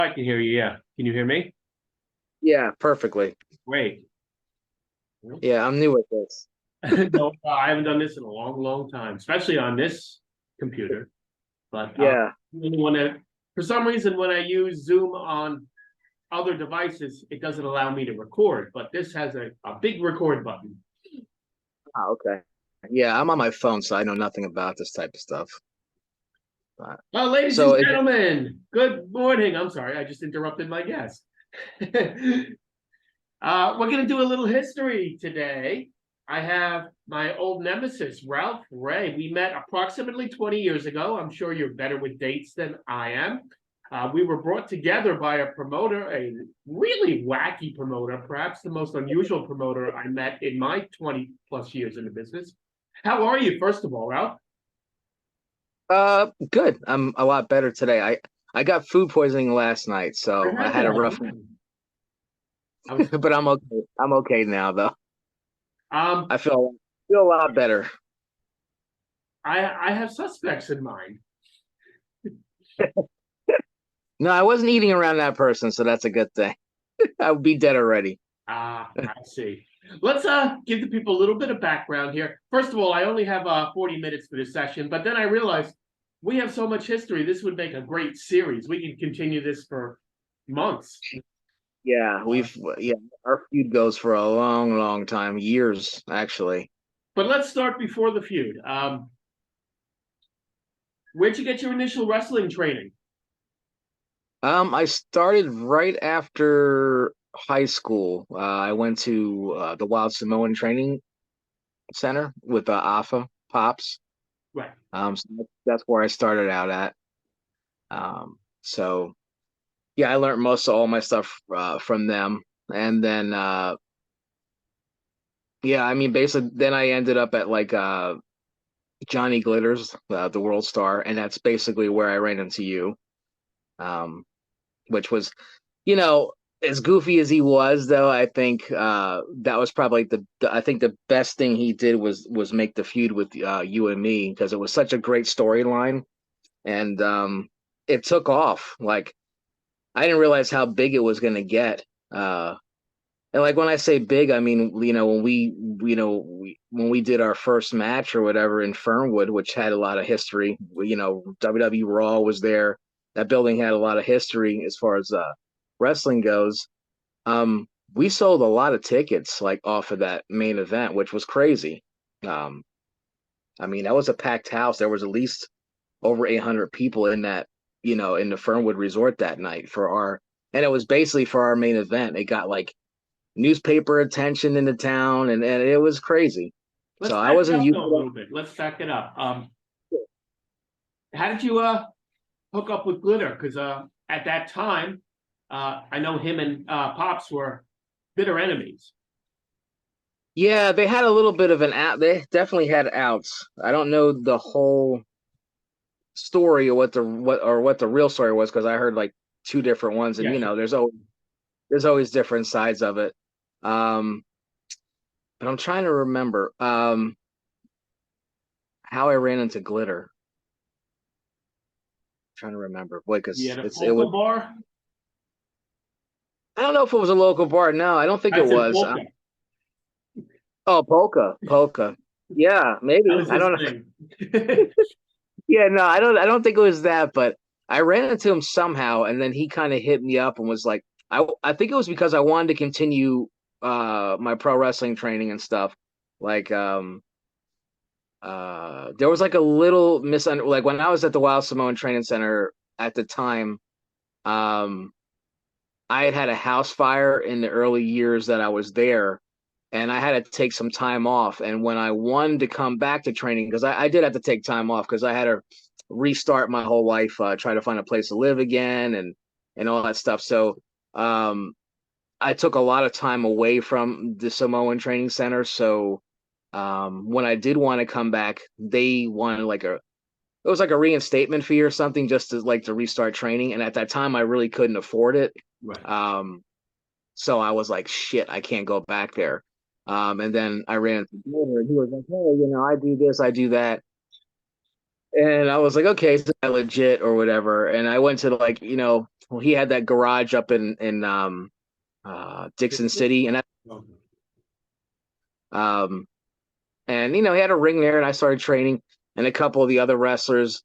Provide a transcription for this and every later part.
I can hear you. Yeah. Can you hear me? Yeah, perfectly. Great. Yeah, I'm new at this. No, I haven't done this in a long, long time, especially on this computer. But Yeah. for some reason, when I use Zoom on other devices, it doesn't allow me to record. But this has a big record button. Okay. Yeah, I'm on my phone, so I know nothing about this type of stuff. Ladies and So, gentlemen, good morning. I'm sorry, I just interrupted my guest. We're going to do a little history today. I have my old nemesis, Ralph Ray. We met approximately 20 years ago. I'm sure you're better with dates than I am. We were brought together by a promoter, a really wacky promoter, perhaps the most unusual promoter I met in my 20 plus years in the business. How are you, first of all, Ralph? good. I'm a lot better today. I got food poisoning last night, I so I read had a that. rough, I was but I'm okay. I'm okay now, though. um I feel a lot better. I have suspects in mind. No, I wasn't eating around that person, so that's a good thing. I would be dead already. I see. Let's give the people a little bit of background here. First of all, I only have 40 minutes for this session, but then I realized we have so much history. This would make a great series. We could continue this for months. Yeah, yeah, our feud goes for a long, long time, years actually. But let's start before the feud. Where'd you get your initial wrestling training? I started right after high school. I went to the Wild Samoan Training Center with Alpha Pops. Right. So that's where I started out at. So yeah, I learned most of all my stuff from them, and then yeah, I mean, basically, then I ended up at like Johnny Glitters, the World Star, and that's basically where I ran into you. Um, which was, you know, as goofy as he was, though, I think that was probably I think the best thing he did was make the feud with you and me because it was such a great storyline and it took off. Like I didn't realize how big it was going to get. And like when I say big, I mean when when we did our first match or whatever in Fernwood, which had a lot of history. WWE Raw was there. That building had a lot of history as far as wrestling goes. We sold a lot of tickets like off of that main event, which was crazy. Um, I mean, that was a packed house. There was at least over 800 people in that, in the Fernwood Resort that night and it was basically for our main event. It got like newspaper attention in the town, and it was crazy. So Let's I back it wasn't up used though a to little bit. Let's back it up. How did you hook up with Glitter? Because at that time, I know him and Pops were bitter enemies. Yeah, they had a little bit of an out. They definitely had outs. I don't know the whole story or what the real story was because I heard like two different ones, and Yeah, sure. there's always different sides of it. Um, but I'm trying to remember how I ran into Glitter. I'm trying to remember, boy, You because had a it was. polka bar. I don't know if it was a local bar. No, I don't think I it said was. polka. Oh, polka. Yeah, That maybe. was I his don't know. thing. Yeah, no, I don't think it was that, but I ran into him somehow, and then he kind of hit me up and was like, I think it was because I wanted to continue my pro wrestling training and stuff. Like there was like a little like when I was at the Wild Samoan Training Center at the time, um I had a house fire in the early years that I was there, and I had to take some time off. And when I wanted to come back to training, because I did have to take time off because I had to restart my whole life, try to find a place to live again, and all that stuff. So um, I took a lot of time away from the Samoan Training Center. So when I did want to come back, they wanted like it was like a reinstatement fee or something just to restart training. And at that time, I really couldn't afford it. Right. Um, so I was like, shit, I can't go back there. And then I ran into Glitter, and he was like, hey, I do this, I do that. And I was like, okay, so I legit or whatever. And I went to well, he had that garage up in Dixon City, and um he had a ring there, and I started training, and a couple of the other wrestlers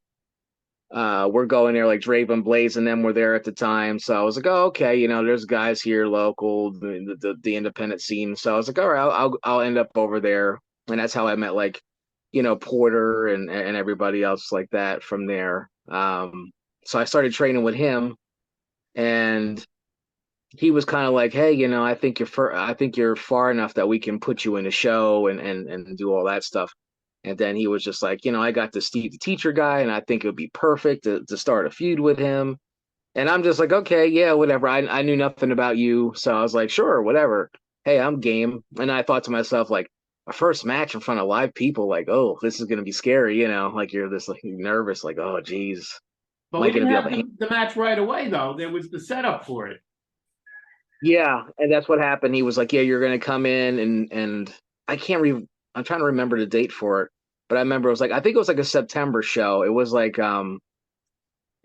were going there, like Draven Blaze and them were there at the time. So I was like, oh, okay, there's guys here local, the independent scene. So I was like, all right, I'll end up over there, and that's how I met like Porter and everybody else like that from there. So I started training with him, and he was kind of like, hey, I think you're far enough that we can put you in a show and do all that stuff. And then he was just like, I got this Steve the Teacher guy, and I think it would be perfect to start a feud with him. And I'm just like, okay, yeah, whatever. I knew nothing about you, so I was like, sure, whatever. Hey, I'm game. And I thought to myself, like, a first match in front of live people, like, oh, this is gonna be scary, like you're this like nervous, like, oh, geez, But am I we gonna didn't be able have to handle? the match right away, though. There was the setup for it. Yeah, and that's what happened. He was like, yeah, you're gonna come in and I can't re I'm trying to remember the date for it, but I remember it was like I think it was like a September show. It was like and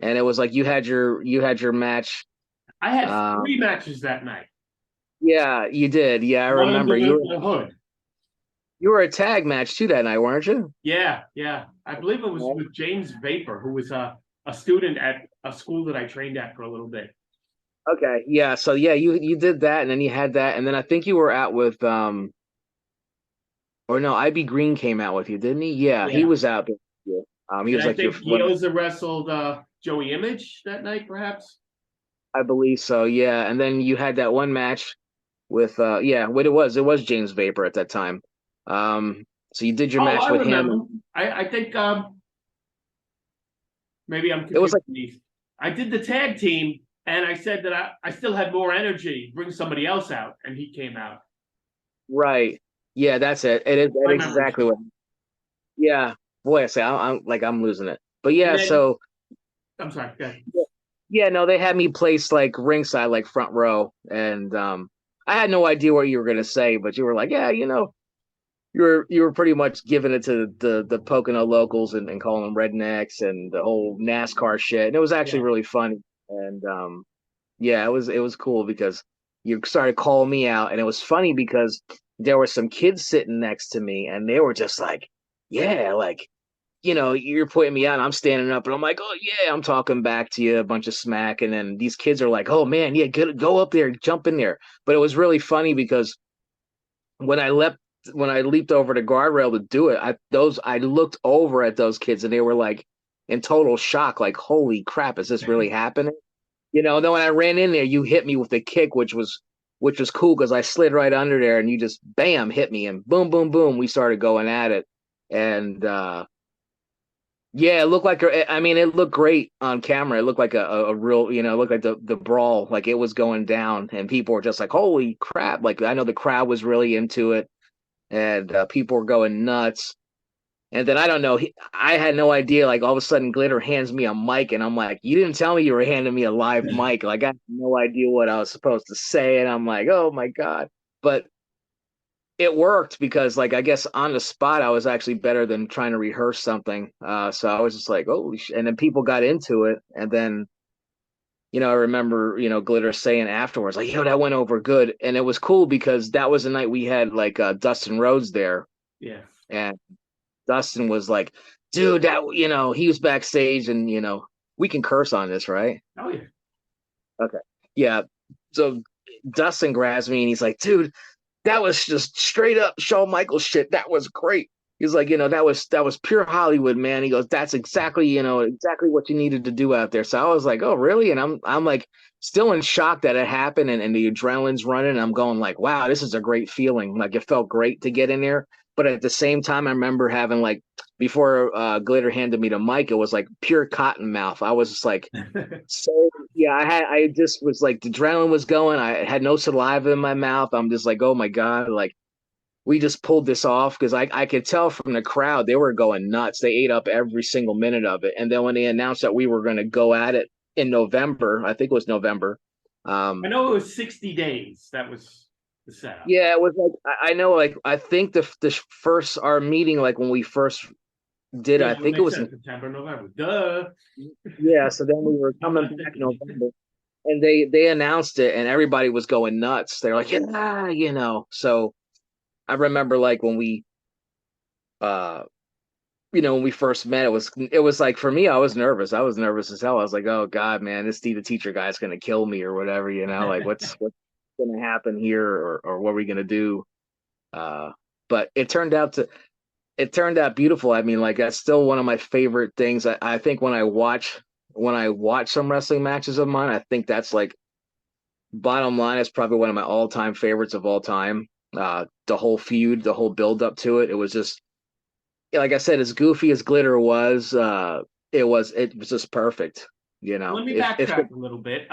it was like you had your match. I had Um 3 matches that night. yeah, you did. Yeah, I One under remember you the hood. were a tag match too that night, weren't you? Yeah, yeah. I believe it was with James Vapor, who was a student at a school that I trained at for a little bit. Okay. Yeah, so yeah, you did that and then you had that and then I think you were out with or no, IB Green came out with you, didn't he? Yeah, he Yeah. was out there with you. He And was I like your think he one. also wrestled Joey Image that night, perhaps. I believe so, yeah. And then you had that one match with yeah, what it was James Vapor at that time. So you did your Oh, match I with him. remember. I think maybe I'm It was confusing like these. I did the tag team, and I said that I still had more energy. Bring somebody else out, and he came out. right. Yeah, that's it. It is that My memory's exactly good. what yeah. Boy, I say I'm losing it. But And yeah, then so I'm sorry. Go ahead. yeah, no, they had me placed like ringside, like front row, and I had no idea what you were gonna say, but you were like, yeah, you were pretty much giving it to the Pocono locals and calling them rednecks and the whole NASCAR shit. And it was actually Yeah. really funny. And yeah, it was cool because you started calling me out, and it was funny because there were some kids sitting next to me, and they were just like, yeah, like you're putting me out. And I'm standing up, and I'm like, oh yeah, I'm talking back to you a bunch of smack, and then these kids are like, oh man, yeah, go up there, jump in there. But it was really funny because when I leapt when I leaped over the guardrail to do it, I looked over at those kids and they were like in total shock, like, holy crap, is this really happening? And then when I ran in there, you hit me with the kick, which was cool because I slid right under there and you just bam hit me and boom, boom, boom, we started going at it. And yeah, it looked like I mean, it looked great on camera. It looked like a real, it looked like the brawl, like it was going down, and people were just like, "Holy crap!" Like I know the crowd was really into it, and people were going nuts. And then I don't know, I had no idea. Like all of a sudden, Glitter hands me a mic, and I'm like, "You didn't tell me you were handing me a live mic." Like I had no idea what I was supposed to say, and I'm like, "Oh my god!" But it worked because, like, I guess on the spot, I was actually better than trying to rehearse something. So I was just like, "Holy shit!" And then people got into it, and then I remember, Glitter saying afterwards, like, that went over good. And it was cool because that was the night we had like Dustin Rhodes there. Yeah. And Dustin was like, dude, he was backstage and, we can curse on this, right? Oh yeah. Okay. Yeah. So Dustin grabs me and he's like, dude, that was just straight up Shawn Michaels shit. That was great. He's like, that was pure Hollywood, man. He goes, that's exactly what you needed to do out there. So I was like, oh, really? And I'm like still in shock that it happened and the adrenaline's running. And I'm going like, wow, this is a great feeling. Like it felt great to get in there. But at the same time, I remember having like before Glitter handed me the mic, it was like pure cotton mouth. I was just like, so yeah, I just was like the adrenaline was going. I had no saliva in my mouth. I'm just like, oh my God, like we just pulled this off because I could tell from the crowd they were going nuts. They ate up every single minute of it. And then when they announced that we were going to go at it in November, I think it was November. I know it was 60 days. That was the setup. Yeah, it was like I know, like I think the first our meeting, like when we first did, Yeah, I that would think it make was sense. September, November. Duh. yeah. So then we were coming back in November. and they announced it, and everybody was going nuts. They're like, yeah, So I remember like when we uh when we first met, it was like for me, I was nervous. I was nervous as hell. I was like, oh God, man, this Steve the teacher guy's gonna kill me or whatever, like what's gonna happen here, or what are we gonna do? But it turned out beautiful. I mean, like that's still one of my favorite things. I think when I watch some wrestling matches of mine, I think that's like bottom line is probably one of my all-time favorites of all time. The whole feud, the whole build up to it, it was just like I said, as goofy as Glitter was, it was just perfect. Let me If backtrack a little bit.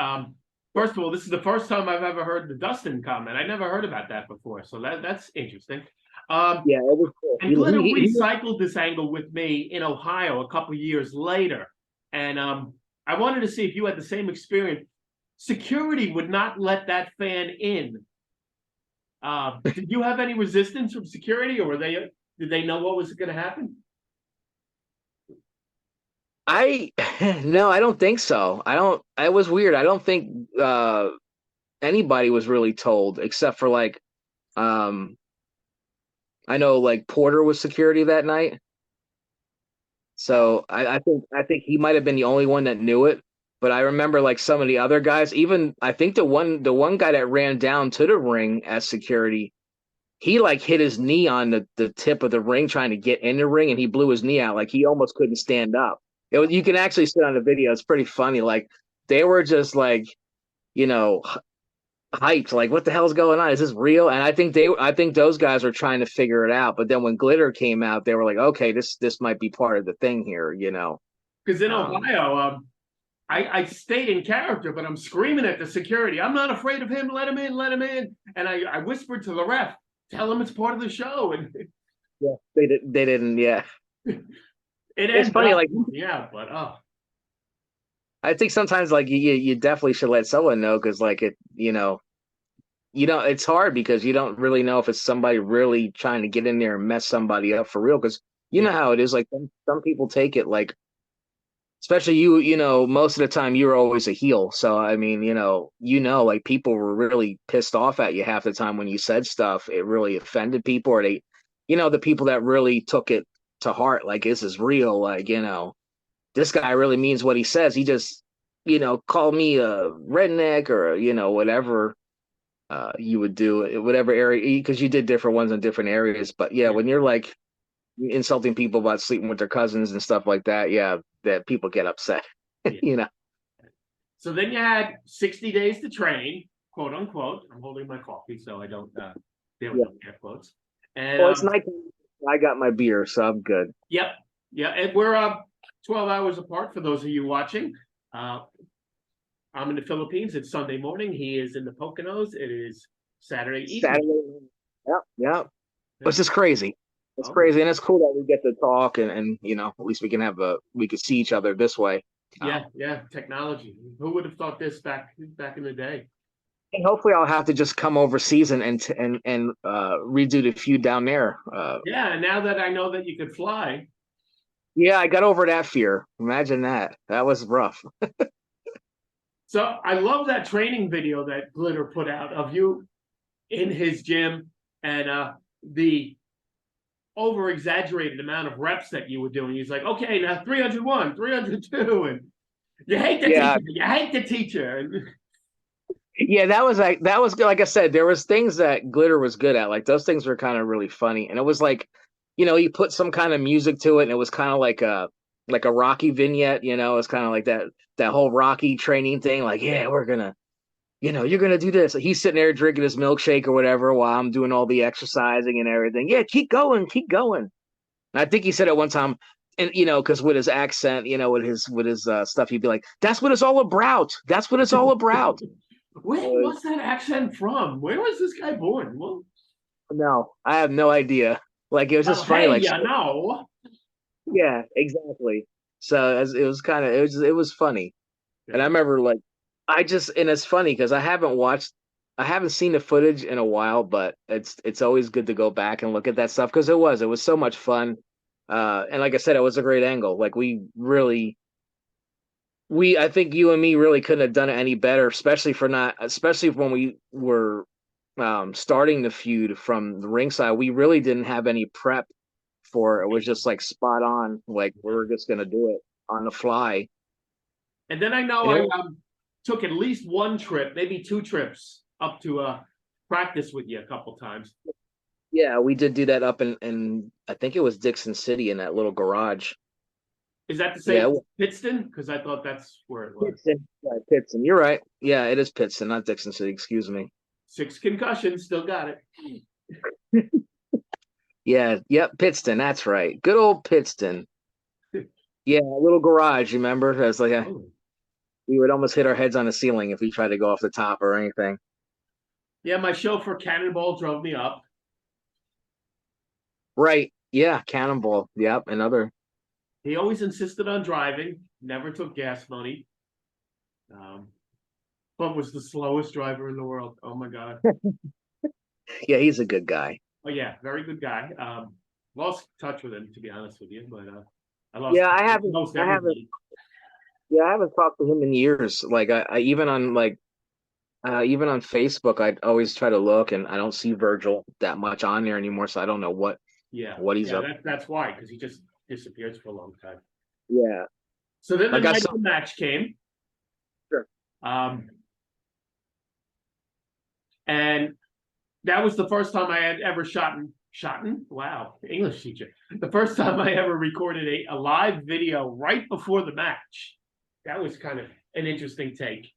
First of all, this is the first time I've ever heard the Dustin comment. I never heard about that before, so that's interesting. Um, Yeah, it was cool. and Glitter recycled this angle with me in Ohio a couple years later, and I wanted to see if you had the same experience. Security would not let that fan in. Did you have any resistance from security, or did they know what was going to happen? I no, I don't think so. I don't. It was weird. I don't think anybody was really told except for like um I know like Porter was security that night. So I think he might have been the only one that knew it. But I remember like some of the other guys, even I think the one guy that ran down to the ring as security, he like hit his knee on the tip of the ring trying to get in the ring, and he blew his knee out. Like he almost couldn't stand up. You can actually see it on the video. It's pretty funny. Like they were just like, you know, hyped. Like, what the hell's going on? Is this real? And I think those guys were trying to figure it out. But then when Glitter came out, they were like, okay, this might be part of the thing here. Because in Um, Ohio, I stayed in character, but I'm screaming at the security. I'm not afraid of him. Let him in. Let him in. And I whispered to the ref, tell him it's part of the show. And yeah, they didn't. Yeah, it it's ended funny. up, Like yeah, but I think sometimes like you definitely should let someone know because like it's hard because you don't really know if it's somebody really trying to get in there and mess somebody up for real because you know yeah. how it is. Like some people take it like, especially most of the time you're always a heel. So I mean, like people were really pissed off at you half the time when you said stuff. It really offended people, or the people that really took it to heart. Like this is real. Like this guy really means what he says. He just called me a redneck or whatever you would do, whatever area, because you did different ones in different areas. But yeah, Yeah. when you're like insulting people about sleeping with their cousins and stuff like that, yeah, that people get upset. Yeah. you know. So then you had 60 days to train, quote unquote. I'm holding my coffee so I don't there we Yeah. go, air quotes. And Well, it's night. I got my beer, so I'm good. yep, yeah, and we're 12 hours apart for those of you watching. Uh, I'm in the Philippines. It's Sunday morning. He is in the Poconos. It is Saturday evening. Saturday. Yeah, yeah. Yeah. It's just crazy. It's Oh, crazy, and it's cool that we get to talk, and at least we could see each other this way. yeah, yeah. Technology. Who would have thought this back in the day? And hopefully, I'll have to just come overseas and redo the feud down there. Yeah, and now that I know that you could fly, Yeah, I got over that fear. Imagine that. That was rough. so I love that training video that Glitter put out of you in his gym and the over exaggerated amount of reps that you were doing. He's like, okay, now 301, 302, and you hate the Yeah, teacher, you hate the teacher. yeah, that was good. Like I said, there was things that Glitter was good at. Like those things were kind of really funny, and it was like, he put some kind of music to it, and it was kind of like a Rocky vignette. It's kind of like that whole Rocky training thing. Like, yeah, we're gonna, you're gonna do this. He's sitting there drinking his milkshake or whatever while I'm doing all the exercising and everything. Yeah, keep going. And I think he said at one time, and because with his accent, with his stuff, he'd be like, "That's what it's all about. That's what it's all about." What's that accent from? Where was this guy born? Well, No, I have no idea. Like it was just funny. hey, Like, you know. yeah, exactly. So it was kind of it was funny, and I Yeah. remember like and it's funny because I haven't seen the footage in a while, but it's always good to go back and look at that stuff because it was so much fun. And like I said, it was a great angle. Like we really I think you and me really couldn't have done it any better, especially when we were starting the feud from the ringside. We really didn't have any prep for it. It was just like spot on. Like we were just gonna do it on the fly. And then I know And I it, took at least one trip, maybe two trips up to practice with you a couple times. yeah, we did do that up in I think it was Dixon City in that little garage. Is that the same Yeah, as Pittston? Because I thought that's where it was. Pittston. Yeah, Pittston. You're right. Yeah, it is Pittston, not Dixon City. Excuse me. 6 concussions, still got it. Yeah, yep, Pittston. That's right. Good old Pittston. Yeah, a little garage. Remember? It was like Oh. we would almost hit our heads on the ceiling if we tried to go off the top or anything. Yeah, my chauffeur Cannonball drove me up. Right. Yeah, Cannonball. Yep, another. He always insisted on driving, never took gas money, but was the slowest driver in the world. Oh my God. Yeah, he's a good guy. Oh yeah, very good guy. Lost touch with him, to be honest with you, but I lost Yeah, touch with most I haven't everybody. yeah, I haven't talked to him in years. Like I even on Facebook, I'd always try to look and I don't see Virgil that much on there anymore, so I don't know Yeah, what he's yeah, up. that's why, because he just disappears for a long time. Yeah. So then the Like I night saw of the match came, sure. um, and that was the first time I had ever shot. Wow, English teacher. The first time I ever recorded a live video right before the match. That was kind of an interesting take.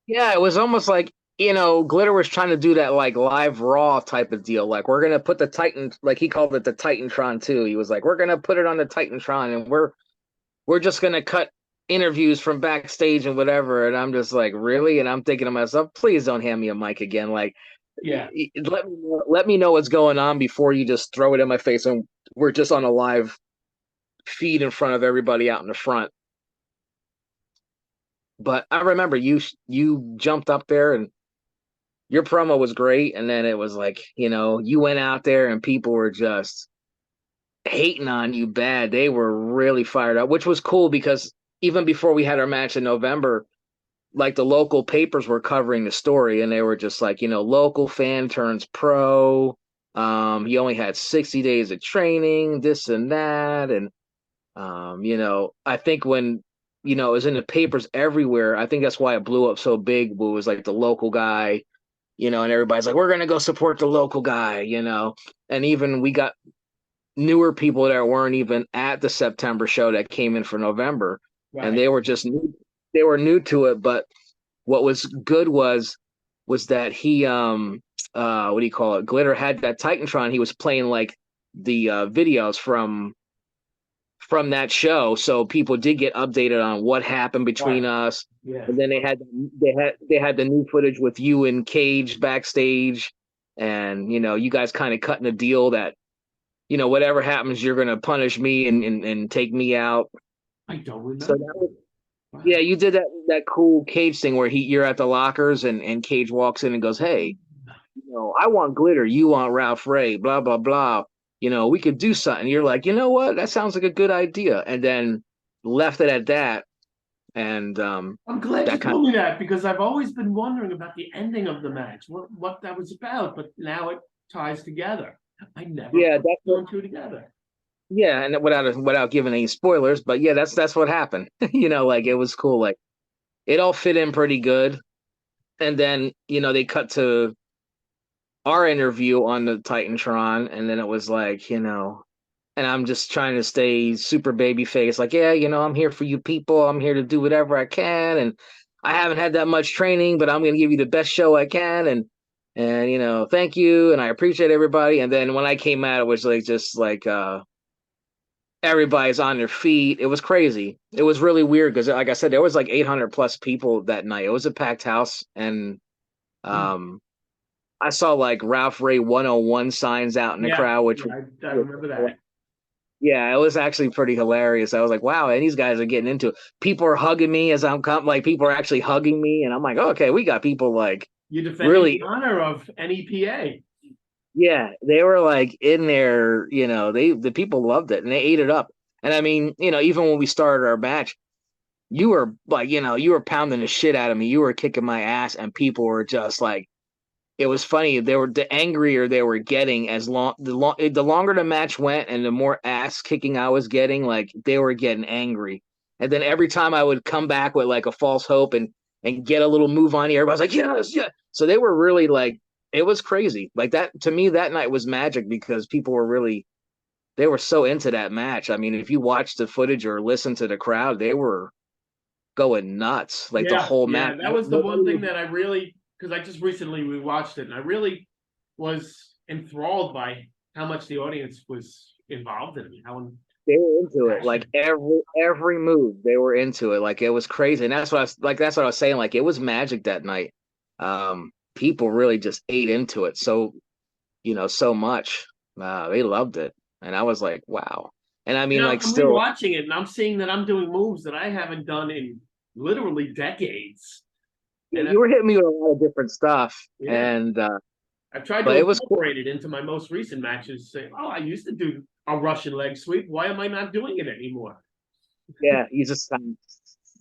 Yeah, it was almost like, Glitter was trying to do that like live raw type of deal. Like we're gonna put the Titan, like he called it the Titantron too. He was like, we're gonna put it on the Titantron and we're just gonna cut interviews from backstage and whatever. And I'm just like, really? And I'm thinking to myself, please don't hand me a mic again. Like Yeah, let me know what's going on before you just throw it in my face and we're just on a live feed in front of everybody out in the front. But I remember you jumped up there and your promo was great, and then it was like, you went out there and people were just hating on you bad. They were really fired up, which was cool because even before we had our match in November, like the local papers were covering the story and they were just like, local fan turns pro. He only had 60 days of training, this and that. And I think when it was in the papers everywhere, I think that's why it blew up so big. It was like the local guy, and everybody's like, we're gonna go support the local guy, and even we got newer people that weren't even at the September show that came in for November, and right. they were just they were new to it. But what was good was that he what do you call it? Glitter had that Titantron. He was playing like the videos from that show, so people did get updated on what happened between Right. us. Yeah. And then they had the new footage with you and Cage backstage, and you guys kind of cutting a deal that whatever happens, you're gonna punish me and take me out. I don't So remember. that was Wow. yeah, you did that cool Cage thing where you're at the lockers and Cage walks in and goes, hey, I want Glitter, you want Ralph Ray, blah blah blah. We could do something. You're like, you know what? That sounds like a good idea. And then left it at that. And I'm glad you that kind told me that because I've always been wondering about the ending of the match, what that was about, but now it ties together. I never yeah, put that's two what and two together. yeah, and without giving any spoilers, but yeah, that's what happened. Like it was cool. Like it all fit in pretty good. And then, they cut to our interview on the Titantron, and then it was like, and I'm just trying to stay super baby face, like, yeah, I'm here for you people. I'm here to do whatever I can. And I haven't had that much training, but I'm gonna give you the best show I can. And thank you. And I appreciate everybody. And then when I came out, it was like just like everybody's on their feet. It was crazy. It was really weird because like I said, there was like 800 plus people that night. It was a packed house. And Hmm. um I saw like Ralph Ray 101 signs out in the Yeah, crowd, which yeah, I remember that. yeah, it was actually pretty hilarious. I was like, wow, and these guys are getting into it. People are hugging me as I'm coming, like people are actually hugging me, and I'm like, okay, we got people like You're defending the really, honor of NEPA. yeah, they were like in there, the people loved it and they ate it up. And I mean, even when we started our match, you were like, you were pounding the shit out of me. You were kicking my ass, and people were just like, it was funny. They were the angrier they were getting the longer the match went, and the more ass kicking I was getting. Like they were getting angry, and then every time I would come back with like a false hope and get a little move on you, everybody's like, yes, yeah. So they were really like, it was crazy. Like that to me, that night was magic because people were really they were so into that match. I mean, if you watch the footage or listen to the crowd, they were going nuts like the Yeah, whole yeah, match. that was the Nobody one thing was. that I really, because I just recently rewatched it, and I really was enthralled by how much the audience was involved in it, how They were into it. Like passionate. every move, they were into it. Like it was crazy. And that's what I was saying. Like it was magic that night. People really just ate into it so so much. They loved it. And I was like, wow. And I mean, like I'm still rewatching it, and I'm seeing that I'm doing moves that I haven't done in literally decades. And you were hitting me with a lot of different stuff. yeah, And I've tried to but it was cool. incorporate it into my most recent matches. Say, oh, I used to do a Russian leg sweep. Why am I not doing it anymore? Yeah, you just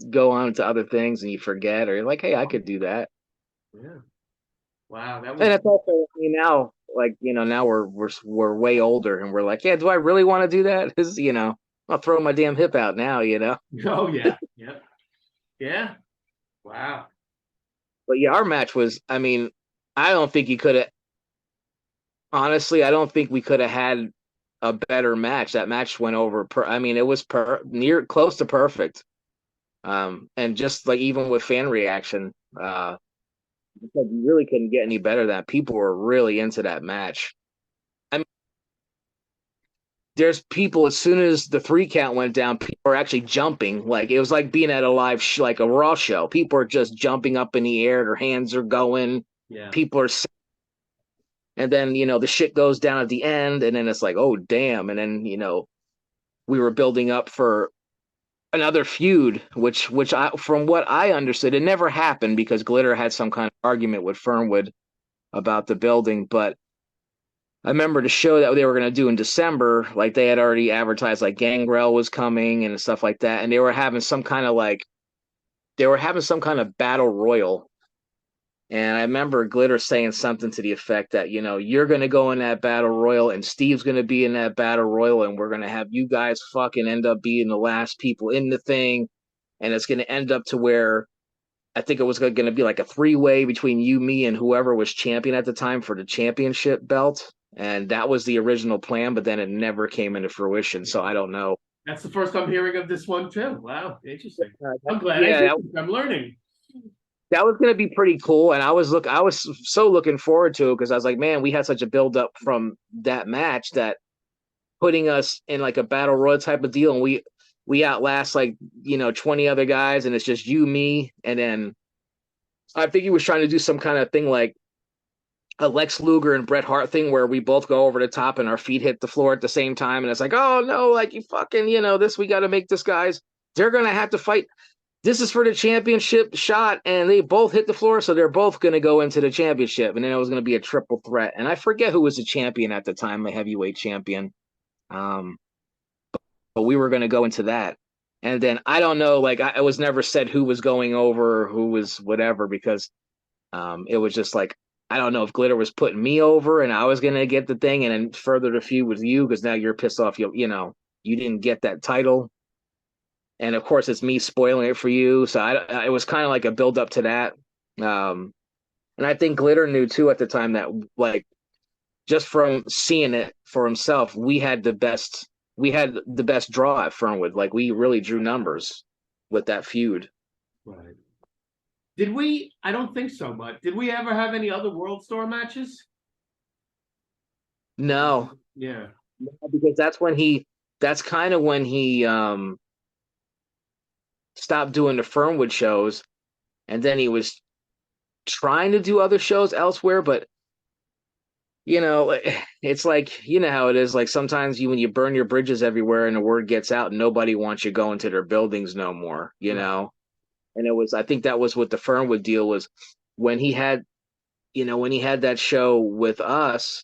go on to other things and you forget, or you're like, hey, I could do that. Yeah. Wow, that And was it's also, I mean, now, like, now we're way older and we're like, yeah, do I really want to do that? Is, I'll throw my damn hip out now. oh yeah, yeah, yeah. Wow. But yeah, our match was, I mean, I don't think you could have, honestly, I don't think we could have had a better match. That match went over, I mean, it was near close to perfect. And just like even with fan reaction, you really couldn't get any better than that. People were really into that match. There's people as soon as the 3 count went down, people are actually jumping. Like it was like being at a live like a Raw show. People are just jumping up in the air. Their hands are going. Yeah. People are, and then the shit goes down at the end, and then it's like, oh damn, and then we were building up for another feud, which I, from what I understood, it never happened because Glitter had some kind of argument with Fernwood about the building, but I remember the show that they were going to do in December, like they had already advertised like Gangrel was coming and stuff like that. And they were having some kind of battle royal. And I remember Glitter saying something to the effect that, you're going to go in that battle royal and Steve's going to be in that battle royal and we're going to have you guys fucking end up being the last people in the thing. And it's going to end up to where I think it was going to be like a 3-way between you, me, and whoever was champion at the time for the championship belt. And that was the original plan, but then it never came into fruition. So I don't know. That's the first I'm hearing of this one too. Wow, interesting. I'm glad I Yeah, did. I'm learning. that was going to be pretty cool. And I was so looking forward to it because I was like, man, we had such a build up from that match that putting us in like a battle royal type of deal, and we outlast like 20 other guys, and it's just you, me, and then I think he was trying to do some kind of thing like a Lex Luger and Bret Hart thing where we both go over the top and our feet hit the floor at the same time. And it's like, oh no, like you fucking, this, we got to make this guys, they're going to have to fight. This is for the championship shot. And they both hit the floor. So they're both going to go into the championship. And then it was going to be a triple threat. And I forget who was the champion at the time, the heavyweight champion. Um, but we were going to go into that. And then I don't know, like it was never said who was going over, who was whatever, because it was just like, I don't know if Glitter was putting me over and I was going to get the thing and then further the feud with you because now you're pissed off. You didn't get that title. And of course, it's me spoiling it for you. So it was kind of like a build up to that. And I think Glitter knew too at the time that like just from seeing it for himself, we had the best draw at Fernwood. Like we really drew numbers with that feud. Right. Did we? I don't think so, but did we ever have any other World Star matches? No, Yeah. because that's kind of when he stopped doing the Fernwood shows, and then he was trying to do other shows elsewhere, but it's like how it is. Like sometimes when you burn your bridges everywhere and the word gets out, nobody wants you going to their buildings no more. Right. And I think that was what the Fernwood deal was when he had that show with us.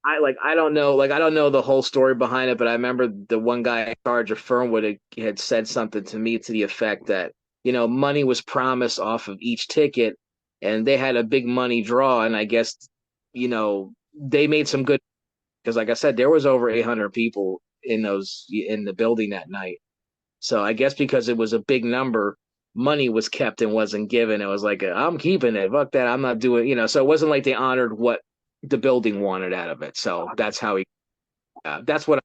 I don't know, I don't know the whole story behind it, but I remember the one guy in charge of Fernwood had said something to me to the effect that, money was promised off of each ticket, and they had a big money draw, and I guess, they made some good, because like I said, there was over 800 people in the building that night. So I guess because it was a big number, money was kept and wasn't given. It was like, I'm keeping it. Fuck that. I'm not doing, so it wasn't like they honored what the building wanted out of it. So that's how that's what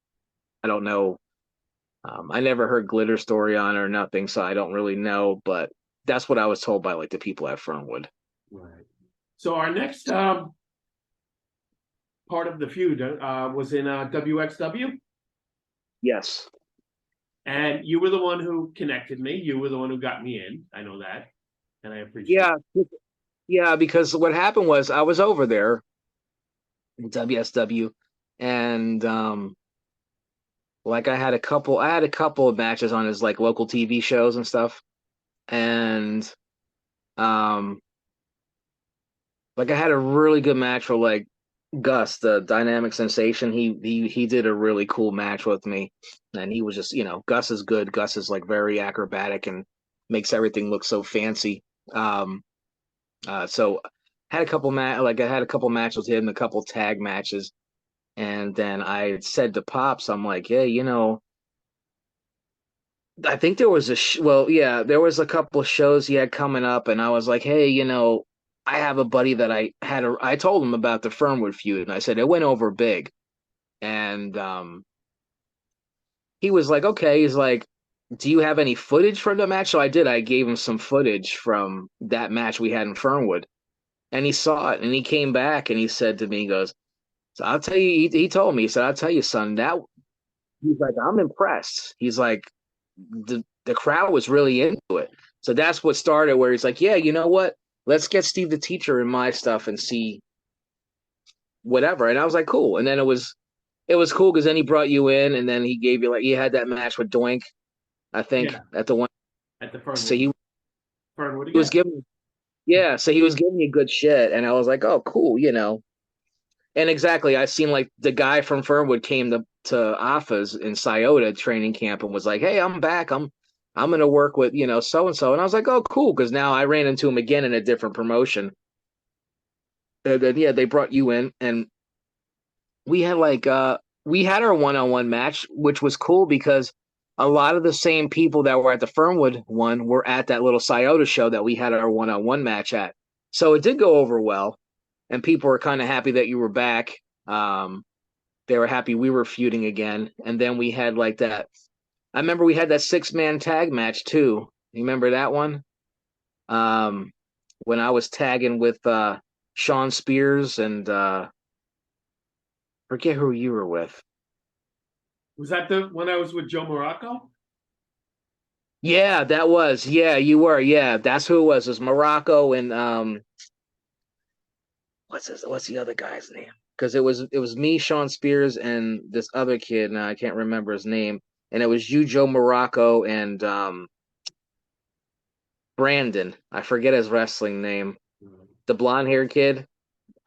I don't know. I never heard glitter story on it or nothing, so I don't really know, but that's what I was told by like the people at Fernwood. Right. So our next part of the feud was in WXW, Yes. and you were the one who connected me. You were the one who got me in. I know that, and I appreciate Yeah. Yeah, because what happened was I was over there in WSW, and like I had a couple of matches on his like local TV shows and stuff. And um like I had a really good match with like Gus, the dynamic sensation. He did a really cool match with me. And he was just, Gus is good. Gus is like very acrobatic and makes everything look so fancy. So I had a couple matches with him, a couple tag matches. And then I said to Pops, I'm like, hey, I think there was well, yeah, there was a couple of shows he had coming up, and I was like, hey, I have a buddy that I told him about the Fernwood feud, and I said it went over big, and he was like, okay, he's like, do you have any footage from the match? So I did. I gave him some footage from that match we had in Fernwood, and he saw it, and he came back, and he said to me, he goes, so I'll tell you, he told me, he said, I'll tell you, son, that he's like, I'm impressed. He's like, the crowd was really into it. So that's what started where he's like, yeah, you know what? Let's get Steve the teacher in my stuff and see whatever. And I was like, cool. And then it was cool because then he brought you in and then he gave you like he had that match with Doink, I think, yeah, at the one. at the So Fernwood he was again. giving so he was giving you good shit. And I was like, oh, cool. And exactly, I seen like the guy from Fernwood came to AFA's in Scioto training camp and was like, "Hey, I'm back. I'm gonna work with so and so." And I was like, "Oh, cool," because now I ran into him again in a different promotion. And then yeah, they brought you in, and we had we had our one-on-one match, which was cool because a lot of the same people that were at the Fernwood one were at that little Scioto show that we had our one-on-one match at. So it did go over well, and people were kind of happy that you were back. They were happy we were feuding again. And then we had like that. I remember we had that 6-man tag match too. You remember that one? When I was tagging with Sean Spears and forget who you were with. Was that the when I was with Joe Morocco? Yeah, that was. Yeah, you were. Yeah, that's who it was. It was Morocco and what's the other guy's name? Because it was me, Sean Spears, and this other kid. Now I can't remember his name. And it was you, Joe Morocco, and Brandon. I forget his wrestling name. The blonde haired kid.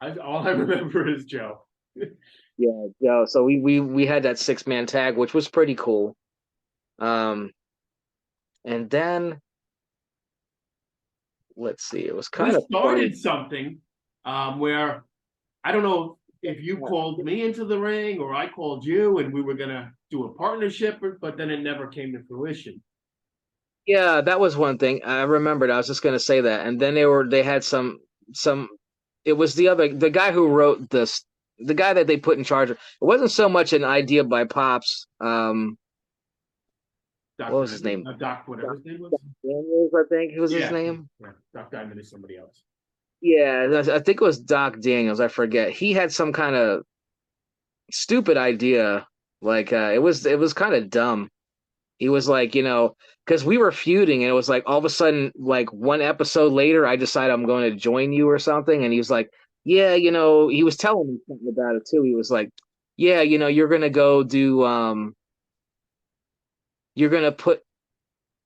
All I remember is Joe. Yeah, Joe. So we had that 6-man tag, which was pretty cool. And then let's see, it was We kind of funny. started something where I don't know if you called me into the ring or I called you, and we were gonna do a partnership, but then it never came to fruition. Yeah, that was one thing. I remembered. I was just gonna say that. And then they had some it was the guy who wrote this, the guy that they put in charge of. It wasn't so much an idea by Pops. What was his name? Doc, whatever Doc his name was. Daniels, I think was his Yeah, name. yeah. Doc Diamond is somebody else. Yeah, I think it was Doc Daniels. I forget. He had some kind of stupid idea. Like it was kind of dumb. He was like, because we were feuding, and it was like all of a sudden, like one episode later, I decided I'm going to join you or something, and he was like, yeah, he was telling me something about it too. He was like, yeah, you're gonna go do you're gonna put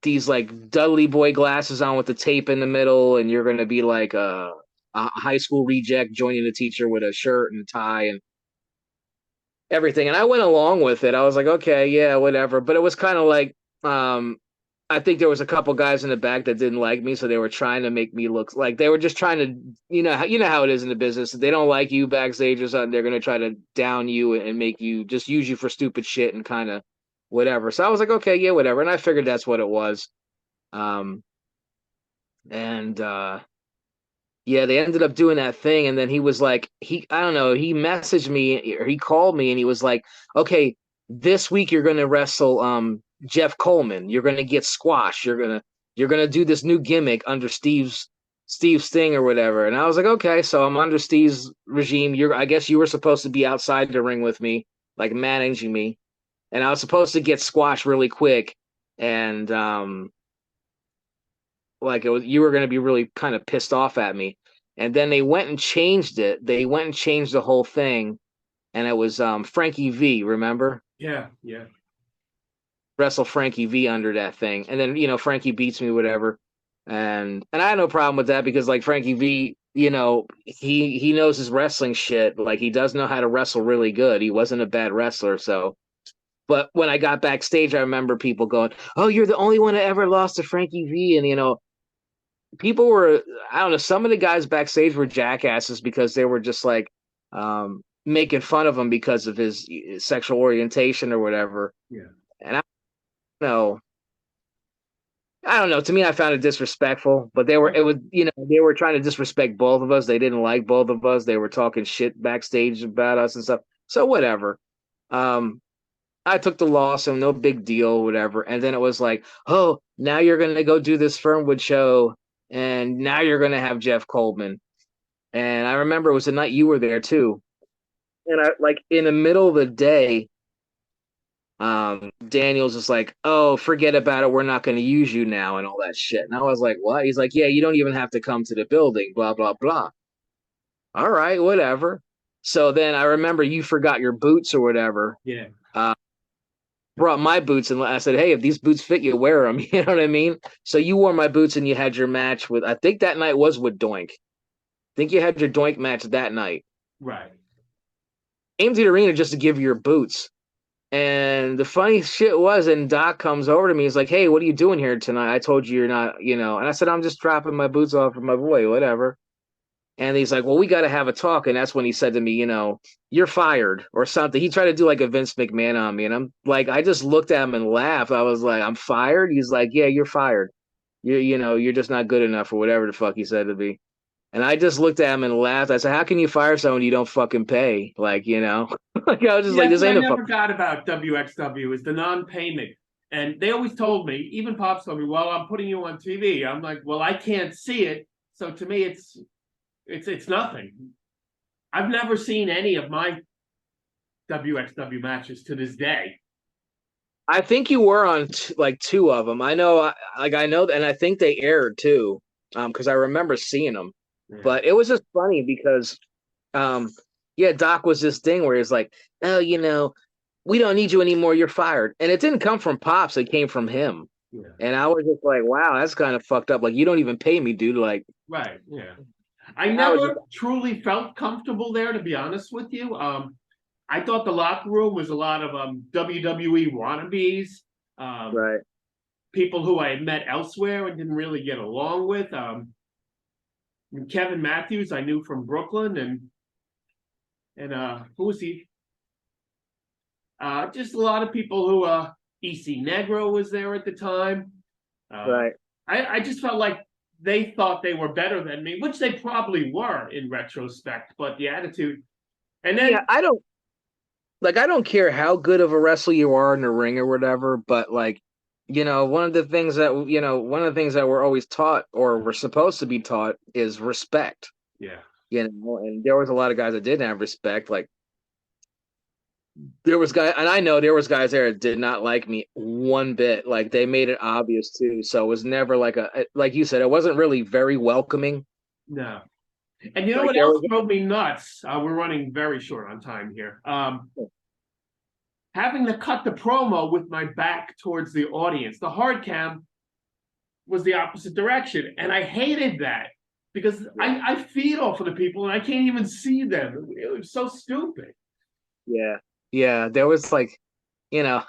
these like Dudley boy glasses on with the tape in the middle, and you're gonna be like a high school reject joining the teacher with a shirt and a tie, and everything. And I went along with it. I was like, okay, yeah, whatever. But it was kind of like, um, I think there was a couple guys in the back that didn't like me, so they were trying to make me look like they were just trying to, you know how it is in the business. If they don't like you backstage or something, they're gonna try to down you and make you just use you for stupid shit and kind of whatever. So I was like, okay, yeah, whatever. And I figured that's what it was. Um, and yeah, they ended up doing that thing, and then he was like, I don't know, he messaged me or he called me, and he was like, okay, this week you're gonna wrestle Jeff Coleman. You're gonna get squashed. You're gonna do this new gimmick under Steve's thing or whatever. And I was like, okay, so I'm under Steve's regime. I guess you were supposed to be outside the ring with me, like managing me, and I was supposed to get squashed really quick, and like it was, you were going to be really kind of pissed off at me. And then they went and changed it. They went and changed the whole thing, and it was Frankie V. Remember? Yeah, yeah. Wrestle Frankie V under that thing, and then Frankie beats me, whatever. And I had no problem with that because like Frankie V, he knows his wrestling shit. Like he does know how to wrestle really good. He wasn't a bad wrestler, so. But when I got backstage, I remember people going, "Oh, you're the only one that ever lost to Frankie V," and people were, I don't know, some of the guys backstage were jackasses because they were just like making fun of him because of his sexual orientation or whatever. Yeah. And know I don't know. To me, I found it disrespectful, but they were trying to disrespect both of us. They didn't like both of us. They were talking shit backstage about us and stuff. So whatever. Um, I took the loss, so no big deal, whatever. And then it was like, oh, now you're gonna go do this Fernwood show, and now you're gonna have Jeff Coleman. And I remember it was the night you were there too. And I like in the middle of the day, Daniel's just like, oh, forget about it. We're not going to use you now and all that shit. And I was like, what? He's like, yeah, you don't even have to come to the building, blah, blah, blah. All right, whatever. So then I remember you forgot your boots or whatever. Yeah. Brought my boots and I said, hey, if these boots fit you, wear them. You know what I mean? So you wore my boots and you had your match with, I think that night was with Doink. I think you had your Doink match that night. Right. Came to the arena just to give you your boots. And the funny shit was, and Doc comes over to me. He's like, hey, what are you doing here tonight? I told you you're not, And I said, I'm just dropping my boots off for my boy, whatever. And he's like, well, we got to have a talk. And that's when he said to me, you're fired or something. He tried to do like a Vince McMahon on me. And I'm like, I just looked at him and laughed. I was like, I'm fired? He's like, yeah, you're fired. You're just not good enough or whatever the fuck he said to me. And I just looked at him and laughed. I said, how can you fire someone you don't fucking pay? Like, like I was just like, this ain't I a never fucking. got about WXW is the non-payment. And they always told me, even Pops told me, well, I'm putting you on TV. I'm like, well, I can't see it. So to me, it's nothing. I've never seen any of my WXW matches to this day. I think you were on like two of them. I know, and I think they aired too, because I remember seeing them. Yeah. But it was just funny because, yeah, Doc was this thing where he's like, oh, we don't need you anymore. You're fired. And it didn't come from Pops. It came from him. Yeah. And I was just like, wow, that's kind of fucked up. Like, you don't even pay me, dude. Like, right. Yeah. I never truly felt comfortable there, to be honest with you. I thought the locker room was a lot of WWE wannabes, right. people who I had met elsewhere and didn't really get along with. Kevin Matthews, I knew from Brooklyn, and who was he? Just a lot of people who EC Negro was there at the time. Right. I just felt like they thought they were better than me, which they probably were in retrospect, but the attitude. And then yeah, I don't care how good of a wrestler you are in the ring or whatever, but like, one of the things that we're always taught or we're supposed to be taught is respect. Yeah. And there was a lot of guys that didn't have respect. Like there was guys, and I know there was guys there that did not like me one bit. Like they made it obvious too. So it was never like you said, it wasn't really very welcoming. No. And you know what else drove me nuts? We're running very short on time here. Having to cut the promo with my back towards the audience. The hard cam was the opposite direction. And I hated that because I feed off of the people and I can't even see them. It was so stupid. Yeah. Yeah, there was like, you know,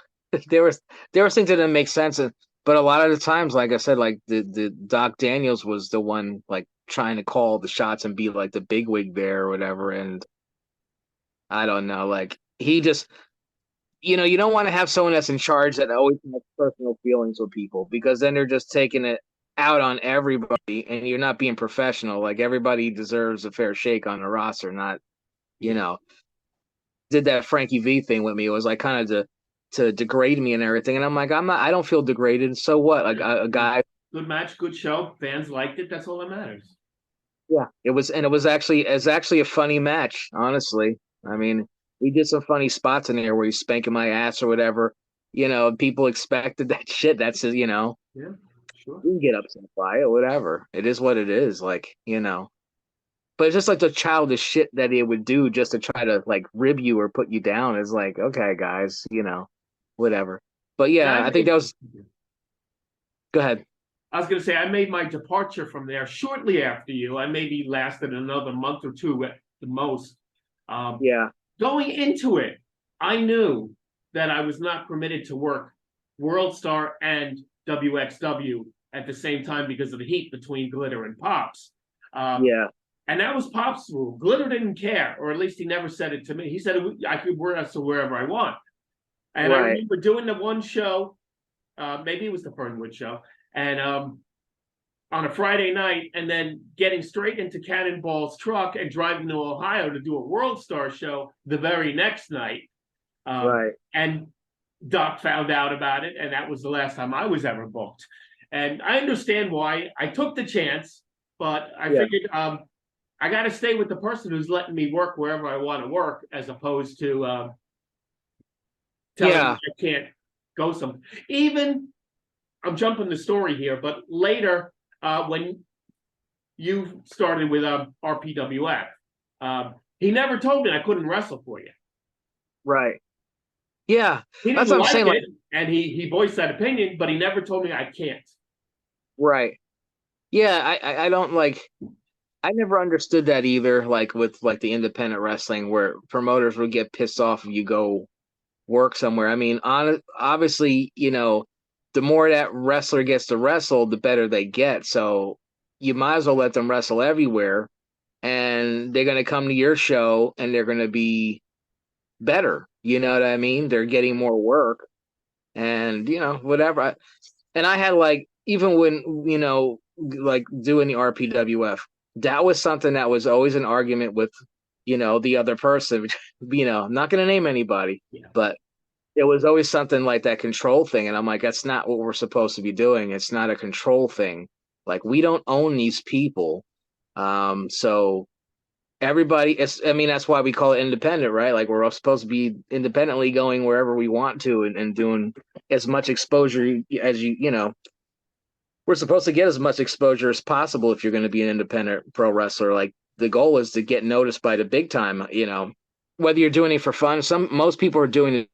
there was things that didn't make sense, but a lot of the times, like I said, like the Doc Daniels was the one like trying to call the shots and be like the bigwig there or whatever, and I don't know, like he just, you don't want to have someone that's in charge that always has personal feelings with people because then they're just taking it out on everybody, and you're not being professional. Like everybody deserves a fair shake on the roster, not you Yeah. know did that Frankie V thing with me. It was like kind of to degrade me and everything. And I'm like, I don't feel degraded. So what? Like Yeah. a guy, Good match, good show. Fans liked it. That's all that matters. yeah. It was actually a funny match, honestly. I mean, we did some funny spots in there where he's spanking my ass or whatever. People expected that shit. Yeah, sure. we can get upset by it, whatever. It is what it is. Like. But it's just like the childish shit that he would do just to try to like rib you or put you down is like, okay, guys, whatever. But And yeah, I think that was. Go ahead. I was going to say, I made my departure from there shortly after you. I maybe lasted another month or two at the most. Um, Yeah, Going into it, I knew that I was not permitted to work World Star and WXW at the same time because of the heat between Glitter and Pops. Um, yeah, and that was Pop's rule. Glitter didn't care, or at least he never said it to me. He said I could wrestle wherever I want. And I right. remember doing the one show, maybe it was the Fernwood show, and on a Friday night, and then getting straight into Cannonball's truck and driving to Ohio to do a World Star show the very next night. Right. And Doc found out about it, and that was the last time I was ever booked. And I understand why. I took the chance, but I Yeah. figured I got to stay with the person who's letting me work wherever I want to work, as opposed to telling me Yeah. I can't go some. Even I'm jumping the story here, but later when you started with RPWF, he never told me I couldn't wrestle for you. Right. Yeah. He That's didn't what I'm like saying. Like, it, and he voiced that opinion, but he never told me I can't. right. Yeah. I don't like. I never understood that either. Like with like the independent wrestling, where promoters would get pissed off if you go work somewhere. I mean, obviously, the more that wrestler gets to wrestle, the better they get. So you might as well let them wrestle everywhere, and they're going to come to your show and they're going to be better. You know what I mean? They're getting more work and, whatever. And I had like, even when, like doing the RPWF, that was something that was always an argument with, the other person. I'm not going to name anybody, Yeah. but it was always something like that control thing. And I'm like, that's not what we're supposed to be doing. It's not a control thing. Like, we don't own these people. So everybody, I mean, that's why we call it independent, right? Like, we're all supposed to be independently going wherever we want to and doing as much exposure as we're supposed to get as much exposure as possible if you're going to be an independent pro wrestler. Like, the goal is to get noticed by the big time, whether you're doing it for fun. Most people are doing it